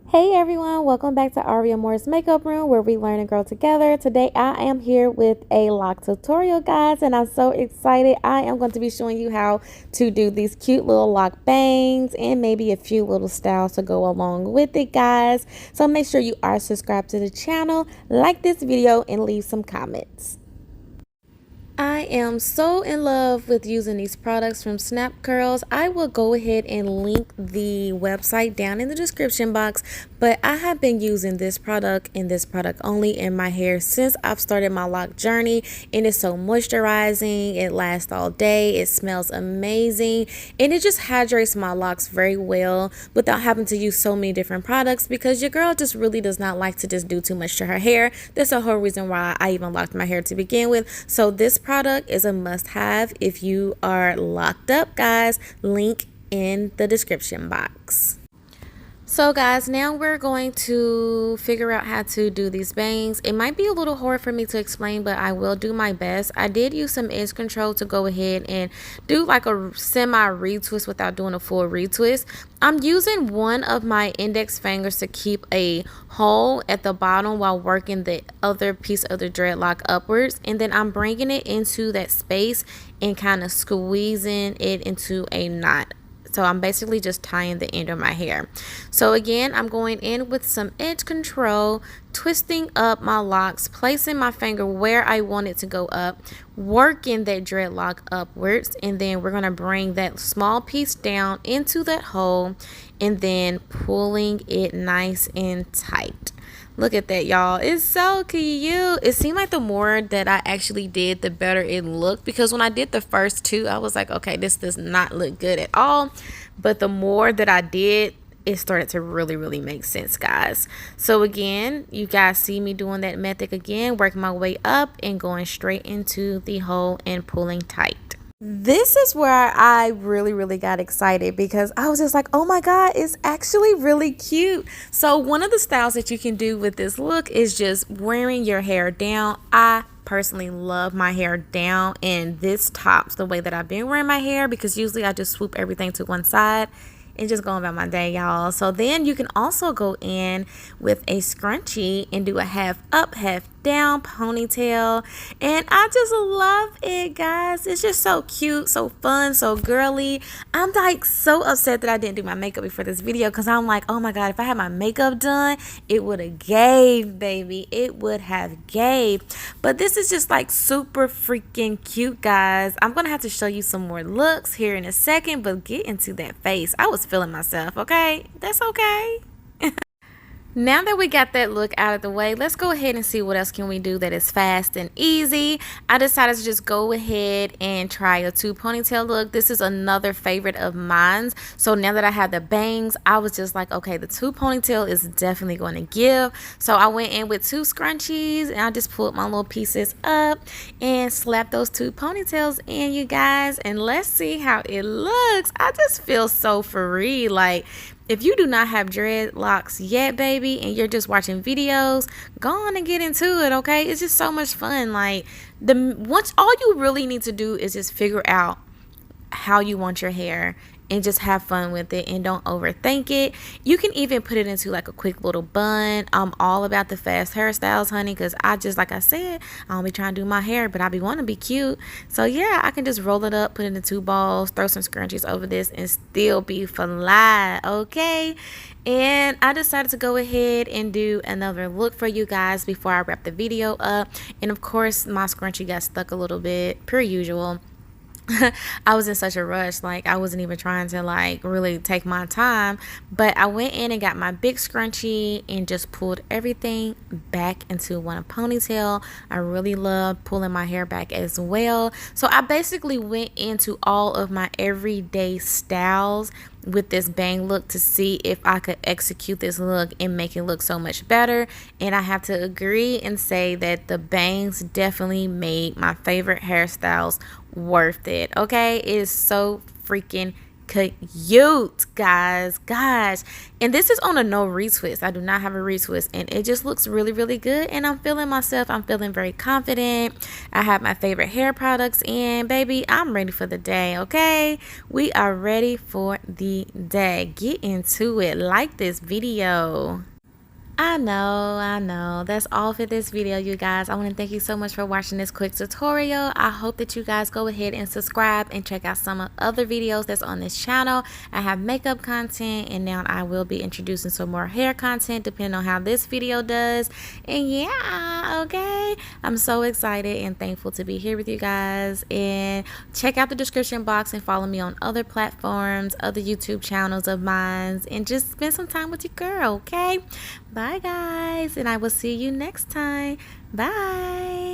Hey everyone, welcome back to Aria Moore's Makeup Room where we learn and grow together. Today I am here with a lock tutorial, guys, and I'm so excited. I am going to be showing you how to do these cute little lock bangs and maybe a few little styles to go along with it, guys. So make sure you are subscribed to the channel, like this video, and leave some comments. I am so in love with using these products from Snap Curls. I will go ahead and link the website down in the description box, but I have been using this product and this product only in my hair since I've started my lock journey, and it's so moisturizing. It lasts all day. It smells amazing, and it just hydrates my locks very well without having to use so many different products, because your girl just really does not like to just do too much to her hair. That's the whole reason why I even locked my hair to begin with. So this product is a must-have if you are locked up, guys. Link in the description box. So guys, now we're going to figure out how to do these bangs. It might be a little hard for me to explain, but I will do my best. I did use some edge control to go ahead and do like a semi retwist without doing a full retwist. I'm using one of my index fingers to keep a hole at the bottom while working the other piece of the dreadlock upwards, and then I'm bringing it into that space and kind of squeezing it into a knot. So I'm basically just tying the end of my hair. So again, I'm going in with some edge control, twisting up my locks, placing my finger where I want it to go up, working that dreadlock upwards, and then we're going to bring that small piece down into that hole and then pulling it nice and tight. Look at that, y'all. It's so cute. It seemed like the more that I actually did, the better it looked, because when I did the first two, I was like, okay, this does not look good at all. But the more that I did, it started to really make sense, guys. So again, you guys see me doing that method again, working my way up and going straight into the hole and pulling tight. This is where I really got excited, because I was just like, oh my god, it's actually really cute. So one of the styles that you can do with this look is just wearing your hair down. I personally love my hair down, and this tops the way that I've been wearing my hair, because usually I just swoop everything to one side and just going about my day, y'all. So then you can also go in with a scrunchie and do a half up, half down ponytail, and I just love it, guys. It's just so cute, so fun, so girly. I'm like so upset that I didn't do my makeup before this video, because I'm like, oh my god, if I had my makeup done, it would have gave, baby. It would have gave. But this is just like super freaking cute, guys. I'm gonna have to show you some more looks here in a second, but get into that face. I was feeling myself. Okay, that's okay. Now that we got that look out of the way, let's go ahead and see what else can we do that is fast and easy. I decided to just go ahead and try a two ponytail look. This is another favorite of mine. So now that I have the bangs, I was just like, okay, the two ponytail is definitely going to give. So I went in with two scrunchies and I just pulled my little pieces up and slapped those two ponytails in, you guys. And let's see how it looks. I just feel so free. Like, if you do not have dreadlocks yet, baby, and you're just watching videos, go on and get into it, okay? It's just so much fun. Like, once all you really need to do is just figure out how you want your hair and just have fun with it and don't overthink it. You can even put it into like a quick little bun. I'm all about the fast hairstyles, honey, because I just, like I said, I don't be trying to do my hair, but I be wanting to be cute. So yeah, I can just roll it up, put it in two balls, throw some scrunchies over this, and still be fly, okay? And I decided to go ahead and do another look for you guys before I wrap the video up. And of course, my scrunchie got stuck a little bit, per usual. I was in such a rush, like I wasn't even trying to like really take my time, but I went in and got my big scrunchie and just pulled everything back into one ponytail. I really love pulling my hair back as well. So I basically went into all of my everyday styles with this bang look to see if I could execute this look and make it look so much better. And I have to agree and say that the bangs definitely made my favorite hairstyles worth it. Okay, it is so freaking cute, guys. Gosh. And this is on a no retwist. I do not have a retwist, and it just looks really, really good. And I'm feeling myself. I'm feeling very confident. I have my favorite hair products in, baby. I'm ready for the day, okay? We are ready for the day. Get into it. Like this video. I know. That's all for this video, you guys. I want to thank you so much for watching this quick tutorial. I hope that you guys go ahead and subscribe and check out some other videos that's on this channel. I have makeup content, and now I will be introducing some more hair content depending on how this video does. And yeah, okay. I'm so excited and thankful to be here with you guys. And check out the description box and follow me on other platforms, other YouTube channels of mine, and just spend some time with your girl, okay? Bye guys, and I will see you next time. Bye.